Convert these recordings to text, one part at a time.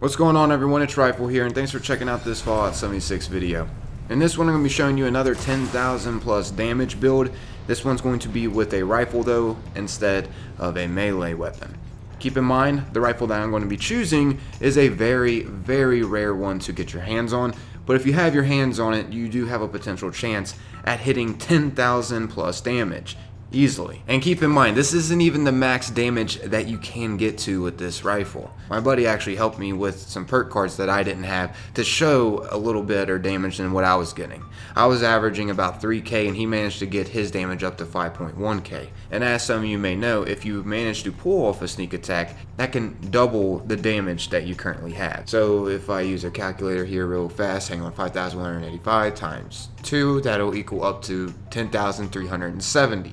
What's going on, everyone? It's Rifle here, and thanks for checking out this Fallout 76 video. In this one, I'm going to be showing you another 10,000 plus damage build. This one's going to be with a rifle though, instead of a melee weapon. Keep in mind, the rifle that I'm going to be choosing is a very, very rare one to get your hands on, but if you have your hands on it, you do have a potential chance at hitting 10,000 plus damage. Easily. And keep in mind, this isn't even the max damage that you can get to with this rifle. My buddy actually helped me with some perk cards that I didn't have to show a little better damage than what I was getting. I was averaging about 3k and he managed to get his damage up to 5.1k. And as some of you may know, if you manage to pull off a sneak attack, that can double the damage that you currently have. So if I use a calculator here real fast, hang on, 5,185 times 2, that'll equal up to 10,370.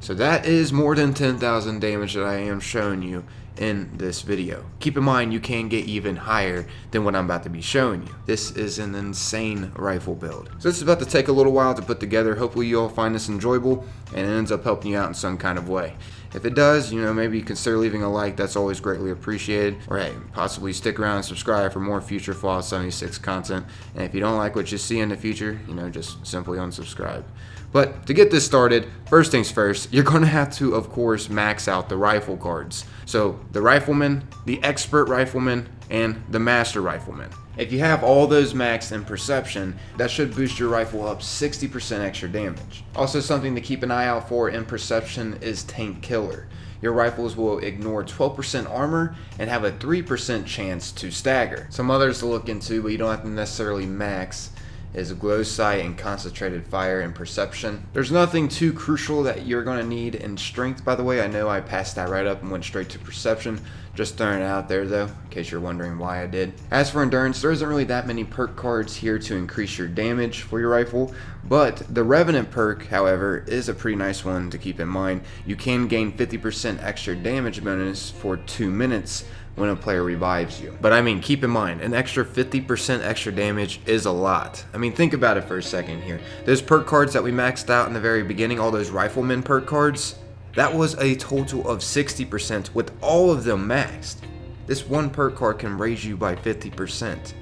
So that is more than 10,000 damage that I am showing you in this video. Keep in mind, you can get even higher than what I'm about to be showing you. This is an insane rifle build. So this is about to take a little while to put together. Hopefully you all find this enjoyable and it ends up helping you out in some kind of way. If it does, maybe consider leaving a like. That's always greatly appreciated. Or hey, possibly stick around and subscribe for more future Fallout 76 content. And if you don't like what you see in the future, just simply unsubscribe. But to get this started, first things first, you're going to have to, of course, max out the rifle cards. So the rifleman, the expert rifleman, and the master rifleman. If you have all those maxed in perception, that should boost your rifle up 60% extra damage. Also, something to keep an eye out for in perception is tank killer. Your rifles will ignore 12% armor and have a 3% chance to stagger. Some others to look into, but you don't have to necessarily max, is glow sight and concentrated fire and perception. There's nothing too crucial that you're going to need in strength, by the way. I know I passed that right up and went straight to perception. Just throwing it out there though, in case you're wondering why I did. As for endurance, there isn't really that many perk cards here to increase your damage for your rifle, but the Revenant perk, however, is a pretty nice one to keep in mind. You can gain 50% extra damage bonus for 2 minutes when a player revives you. But I mean, keep in mind, an extra 50% extra damage is a lot. I mean, think about it for a second here. Those perk cards that we maxed out in the very beginning, all those rifleman perk cards, that was a total of 60% with all of them maxed. This one perk card can raise you by 50%.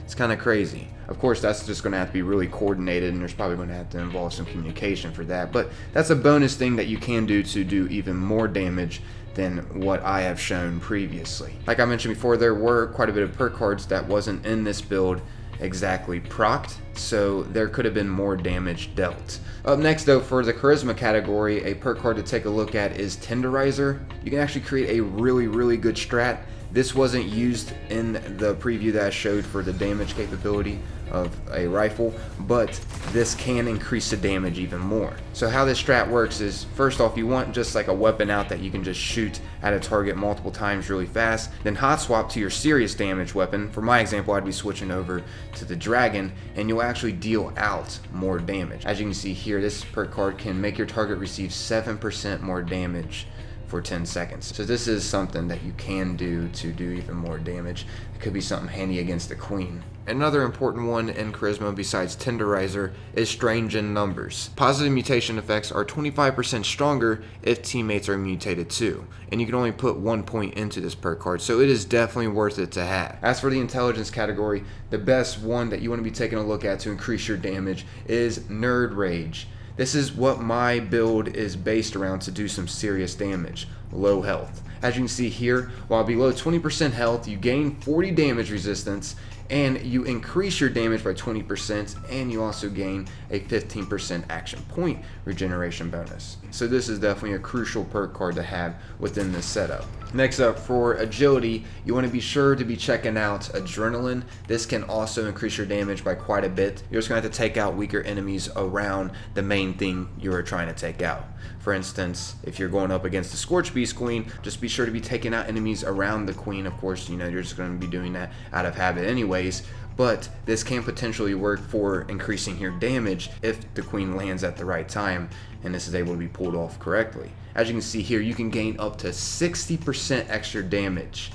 It's kind of crazy. Of course, that's just going to have to be really coordinated, and there's probably going to have to involve some communication for that. But that's a bonus thing that you can do to do even more damage than what I have shown previously. Like I mentioned before, there were quite a bit of perk cards that wasn't in this build exactly procced, so there could have been more damage dealt. Up next though, for the charisma category, a perk card to take a look at is Tenderizer. You can actually create a really good strat. This wasn't used in the preview that I showed for the damage capability of a rifle, but this can increase the damage even more. So how this strat works is, first off, you want just like a weapon out that you can just shoot at a target multiple times really fast, then hot swap to your serious damage weapon. For my example, I'd be switching over to the dragon, and you'll actually deal out more damage. As you can see here, this perk card can make your target receive 7% more damage for 10 seconds. So this is something that you can do to do even more damage. It could be something handy against the queen. Another important one in charisma besides Tenderizer is strange in numbers. Positive mutation effects are 25% stronger if teammates are mutated too, and you can only put 1 point into this perk card, so it is definitely worth it to have. As for the intelligence category, the best one that you want to be taking a look at to increase your damage is Nerd Rage. This is what my build is based around to do some serious damage. Low health. As you can see here, while below 20% health, you gain 40 damage resistance, and you increase your damage by 20%, and you also gain a 15% action point regeneration bonus. So this is definitely a crucial perk card to have within this setup. Next up, for agility, you want to be sure to be checking out Adrenaline. This can also increase your damage by quite a bit. You're just going to have to take out weaker enemies around the main thing you're trying to take out. For instance, if you're going up against the Scorchbeast Queen, just be sure to be taking out enemies around the queen. Of course, you're just going to be doing that out of habit anyways, but this can potentially work for increasing your damage if the queen lands at the right time and this is able to be pulled off correctly. As you can see here, you can gain up to 60% extra damage.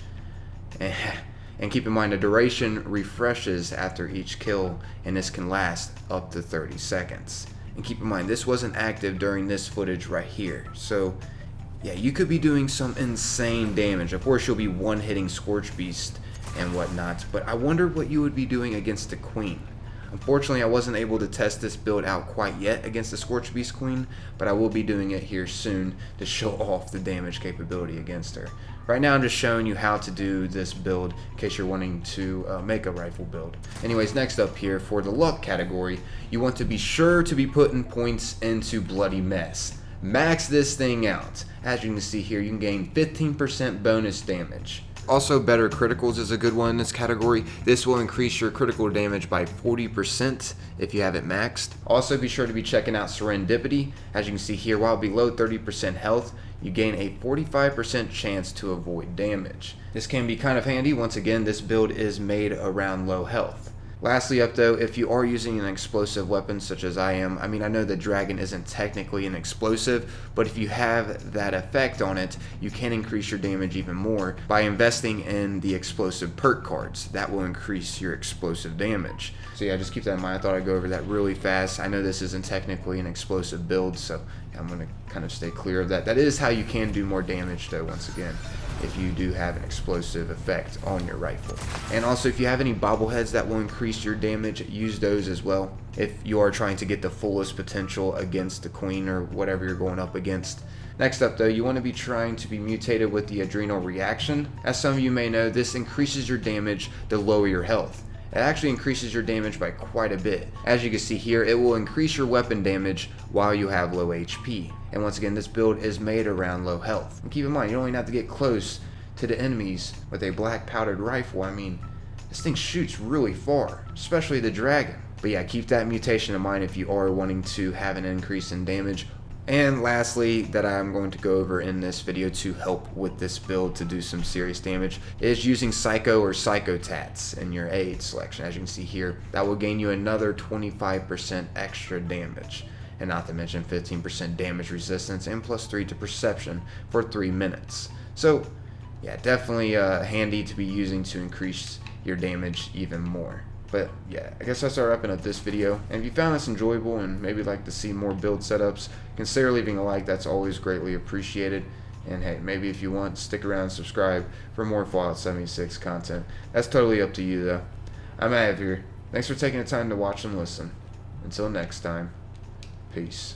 And keep in mind, the duration refreshes after each kill, and this can last up to 30 seconds. And keep in mind, this wasn't active during this footage right here. So yeah, you could be doing some insane damage. Of course, you'll be one-hitting Scorchbeast and whatnot. But I wonder what you would be doing against the Queen. Unfortunately, I wasn't able to test this build out quite yet against the Scorchbeast Queen, but I will be doing it here soon to show off the damage capability against her. Right now I'm just showing you how to do this build in case you're wanting to make a rifle build. Anyways, next up here for the luck category, you want to be sure to be putting points into Bloody Mess. Max this thing out. As you can see here, you can gain 15% bonus damage. Also, better criticals is a good one in this category. This will increase your critical damage by 40% if you have it maxed. Also, be sure to be checking out Serendipity. As you can see here, while below 30% health, you gain a 45% chance to avoid damage. This can be kind of handy. Once again, this build is made around low health. Lastly up though, if you are using an explosive weapon such as I am, I know the dragon isn't technically an explosive, but if you have that effect on it, you can increase your damage even more by investing in the explosive perk cards. That will increase your explosive damage. So yeah, just keep that in mind. I thought I'd go over that really fast. I know this isn't technically an explosive build, so I'm going to kind of stay clear of that. That is how you can do more damage though, once again, if you do have an explosive effect on your rifle. And also, if you have any bobbleheads that will increase your damage, use those as well if you are trying to get the fullest potential against the Queen or whatever you're going up against. Next up though, you want to be trying to be mutated with the adrenal reaction. As some of you may know, this increases your damage to lower your health. It actually increases your damage by quite a bit. As you can see here, it will increase your weapon damage while you have low HP. And once again, this build is made around low health. And keep in mind, you don't even have to get close to the enemies with a black powdered rifle. This thing shoots really far, especially the dragon. But yeah, keep that mutation in mind if you are wanting to have an increase in damage. And lastly, that I'm going to go over in this video to help with this build to do some serious damage, is using Psycho or Psychotats in your aid selection. As you can see here, that will gain you another 25% extra damage. And not to mention 15% damage resistance and +3 to perception for 3 minutes. So yeah, definitely handy to be using to increase your damage even more. But yeah, I guess I'll start wrapping up this video. And if you found this enjoyable and maybe like to see more build setups, consider leaving a like. That's always greatly appreciated. And hey, maybe if you want, stick around and subscribe for more Fallout 76 content. That's totally up to you though. I'm out of here. Thanks for taking the time to watch and listen. Until next time, peace.